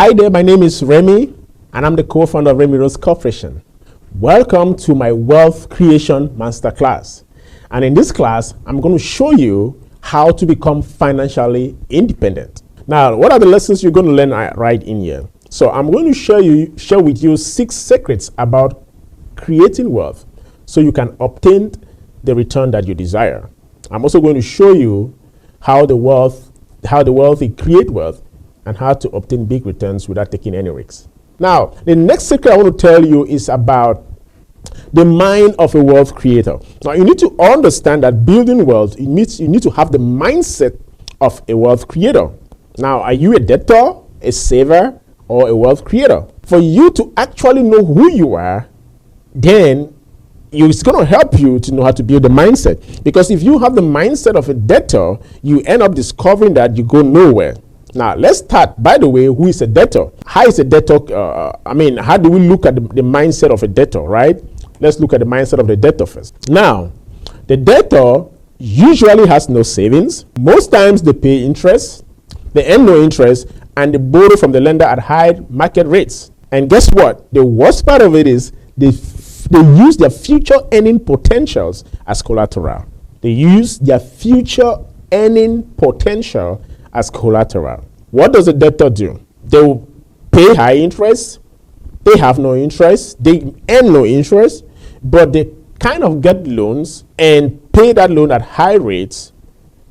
Hi there, my name is Remy, and I'm the co-founder of RemiRose Corporation. Welcome to my Wealth Creation Masterclass. And in this class, I'm going to show you how to become financially independent. Now, what are the lessons you're going to learn right in here? So I'm going to share with you 6 secrets about creating wealth so you can obtain the return that you desire. I'm also going to show you how the wealthy create wealth and how to obtain big returns without taking any risks. Now, the next secret I want to tell you is about the mind of a wealth creator. Now, you need to understand that building wealth, you need to have the mindset of a wealth creator. Now, are you a debtor, a saver, or a wealth creator? For you to actually know who you are, then it's going to help you to know how to build the mindset. Because if you have the mindset of a debtor, you end up discovering that you go nowhere. Now, let's start, by the way, who is a debtor? How is a debtor, how do we look at the mindset of a debtor, right? Let's look at the mindset of the debtor first. Now, the debtor usually has no savings. Most times they pay interest, they earn no interest, and they borrow from the lender at high market rates. And guess what? The worst part of it is they use their future earning potentials as collateral. They use their future earning potential as collateral. What does a debtor do? They will pay high interest, they have no interest, they earn no interest, but they kind of get loans and pay that loan at high rates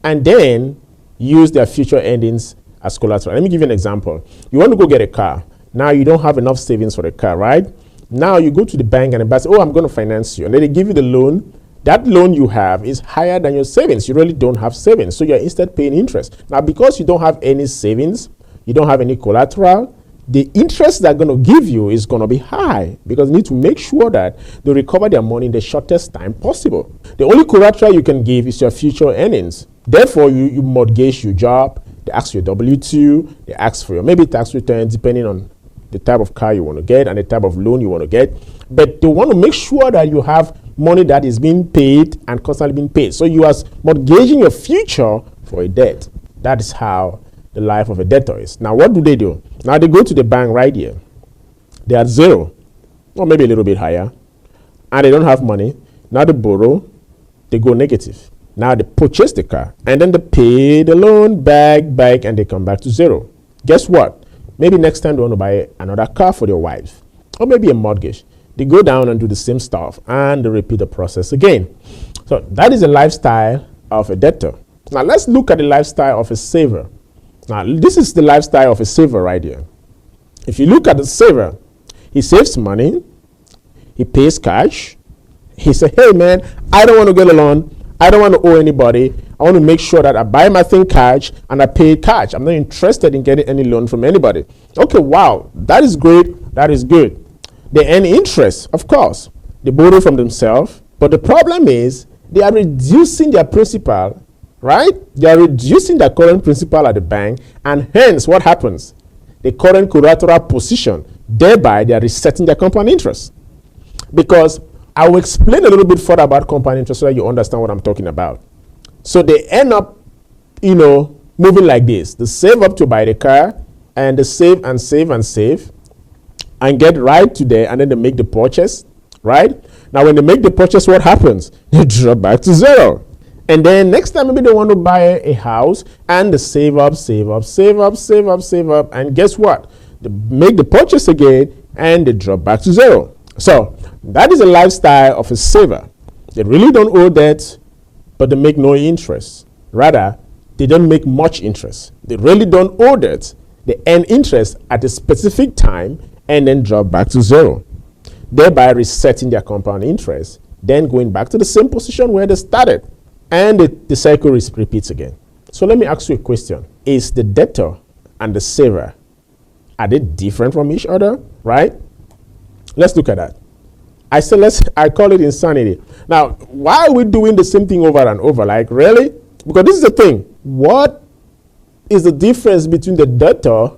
and then use their future earnings as collateral. Let me give you an example. You want to go get a car. Now you don't have enough savings for the car, right? Now you go to the bank and the bank says, oh, I'm going to finance you. And then they give you the loan. That loan you have is higher than your savings. You really don't have savings. So you're instead paying interest. Now, because you don't have any savings, you don't have any collateral, the interest they're going to give you is going to be high because you need to make sure that they recover their money in the shortest time possible. The only collateral you can give is your future earnings. Therefore, you mortgage your job. They ask for your W-2. They ask for your maybe tax return depending on the type of car you want to get and the type of loan you want to get. But they want to make sure that you have money that is being paid and constantly being paid. So you are mortgaging your future for a debt. That is how the life of a debtor is. Now, what do? Now, they go to the bank right here. They are zero, or maybe a little bit higher, and they don't have money. Now they borrow, they go negative. Now they purchase the car, and then they pay the loan back, and they come back to zero. Guess what? Maybe next time they want to buy another car for their wife, or maybe a mortgage. They go down and do the same stuff and they repeat the process again. So that is the lifestyle of a debtor. Now let's look at the lifestyle of a saver. Now this is the lifestyle of a saver right here. If you look at the saver, he saves money, he pays cash. He says, hey man, I don't want to get a loan. I don't want to owe anybody. I want to make sure that I buy my thing cash and I pay cash. I'm not interested in getting any loan from anybody. Okay, wow, that is great. That is good. They earn interest, of course. They borrow from themselves. But the problem is they are reducing their principal, right? They are reducing their current principal at the bank. And hence, what happens? The current collateral position, thereby they are resetting their compound interest. Because I will explain a little bit further about compound interest so that you understand what I'm talking about. So they end up, moving like this. They save up to buy the car, and they save and save and save, and get right to there, and then they make the purchase, right? Now, when they make the purchase, what happens? They drop back to zero. And then next time, maybe they want to buy a house, and they save up, and guess what? They make the purchase again, and they drop back to zero. So that is a lifestyle of a saver. They really don't owe debt, but they make no interest. Rather, they don't make much interest. They really don't owe debt. They earn interest at a specific time and then drop back to zero, thereby resetting their compound interest, then going back to the same position where they started. And the cycle repeats again. So let me ask you a question. Is the debtor and the saver, are they different from each other, right? Let's look at that. I call it insanity. Now, why are we doing the same thing over and over? Like, really? Because this is the thing. What is the difference between the debtor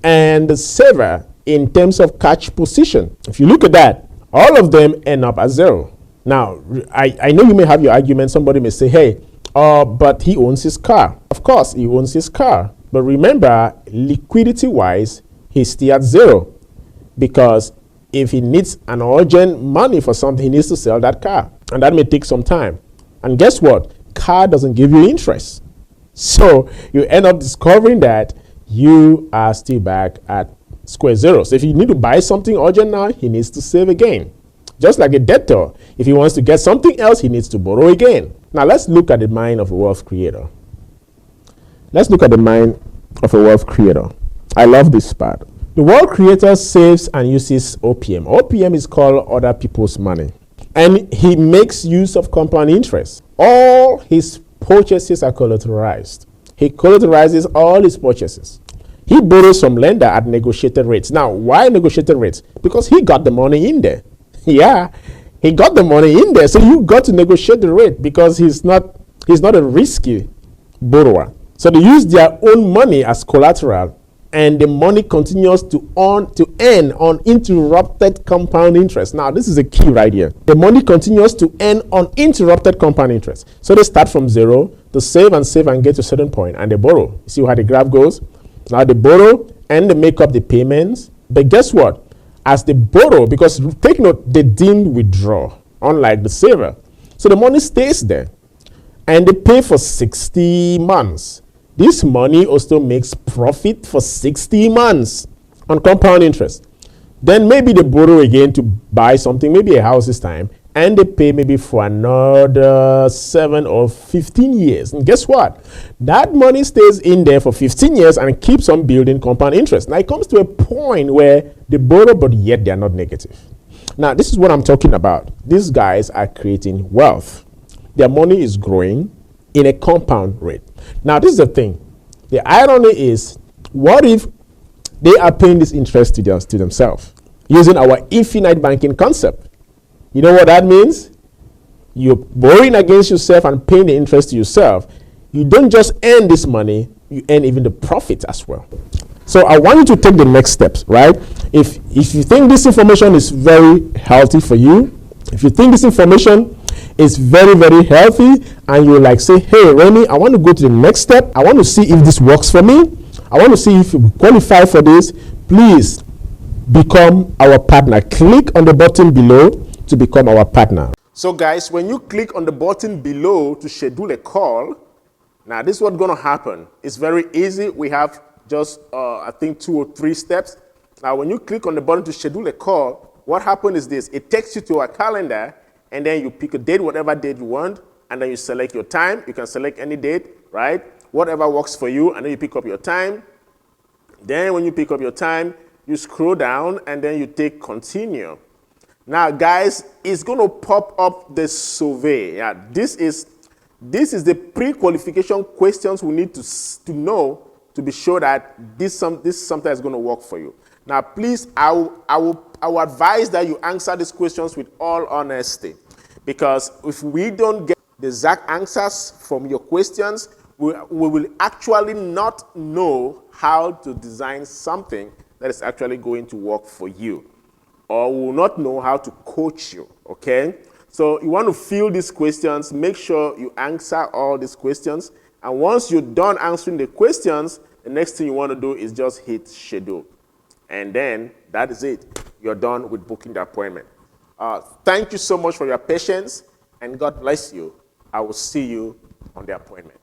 and the saver in terms of cash position? If you look at that, all of them end up at zero. Now, I know you may have your argument. Somebody may say, hey, but he owns his car. Of course, he owns his car. But remember, liquidity-wise, he's still at zero, because if he needs an urgent money for something, he needs to sell that car, and that may take some time. And guess what? Car doesn't give you interest. So you end up discovering that you are still back at square zero. So if you need to buy something urgent now, he needs to save again. Just like a debtor, if he wants to get something else, he needs to borrow again. Now let's look at the mind of a wealth creator. Let's look at the mind of a wealth creator. I love this part. The wealth creator saves and uses OPM. OPM is called other people's money. And he makes use of compound interest. All his purchases are collateralized. He collateralizes all his purchases. He borrows from lender at negotiated rates. Now, why negotiated rates? Because he got the money in there. Yeah, he got the money in there. So you got to negotiate the rate, because he's not a risky borrower. So they use their own money as collateral, and the money continues to earn uninterrupted compound interest. Now, this is a key right here. The money continues to earn uninterrupted compound interest. So they start from zero, to save and get to a certain point, and they borrow. You see how the graph goes? Now they borrow and they make up the payments. But guess what? As they borrow, because take note, they didn't withdraw, unlike the saver. So the money stays there, and they pay for 60 months. This money also makes profit for 60 months on compound interest. Then maybe they borrow again to buy something, maybe a house this time, and they pay maybe for another 7 or 15 years. And guess what? That money stays in there for 15 years and keeps on building compound interest. Now it comes to a point where they borrow, but yet they are not negative. Now this is what I'm talking about. These guys are creating wealth. Their money is growing in a compound rate. Now this is the thing. The irony is, what if they are paying this interest to themselves using our infinite banking concept? You know what that means? You're borrowing against yourself and paying the interest to yourself. You don't just earn this money, you earn even the profit as well. So I want you to take the next steps, right? If you think this information is very healthy for you, if you think this information is very, very healthy, and you like say, hey, Remy, I want to go to the next step. I want to see if this works for me. I want to see if you qualify for this. Please become our partner. Click on the button below to become our partner. So guys, when you click on the button below to schedule a call, now this is what's going to happen. It's very easy. We have just, I think, 2 or 3 steps. Now, when you click on the button to schedule a call, what happens is this. It takes you to our calendar, and then you pick a date, whatever date you want, and then you select your time. You can select any date, right? Whatever works for you, and then you pick up your time. Then when you pick up your time, you scroll down, and then you take continue. Now, guys, it's going to pop up the survey. Yeah, this is the pre-qualification questions we need to know to be sure that this something is going to work for you. Now, please, I will advise that you answer these questions with all honesty, because if we don't get the exact answers from your questions, we will actually not know how to design something that is actually going to work for you, or we will not know how to coach you, okay? So you want to fill these questions, make sure you answer all these questions, and once you're done answering the questions, the next thing you want to do is just hit schedule. And then that is it. You're done with booking the appointment. Thank you so much for your patience, and God bless you. I will see you on the appointment.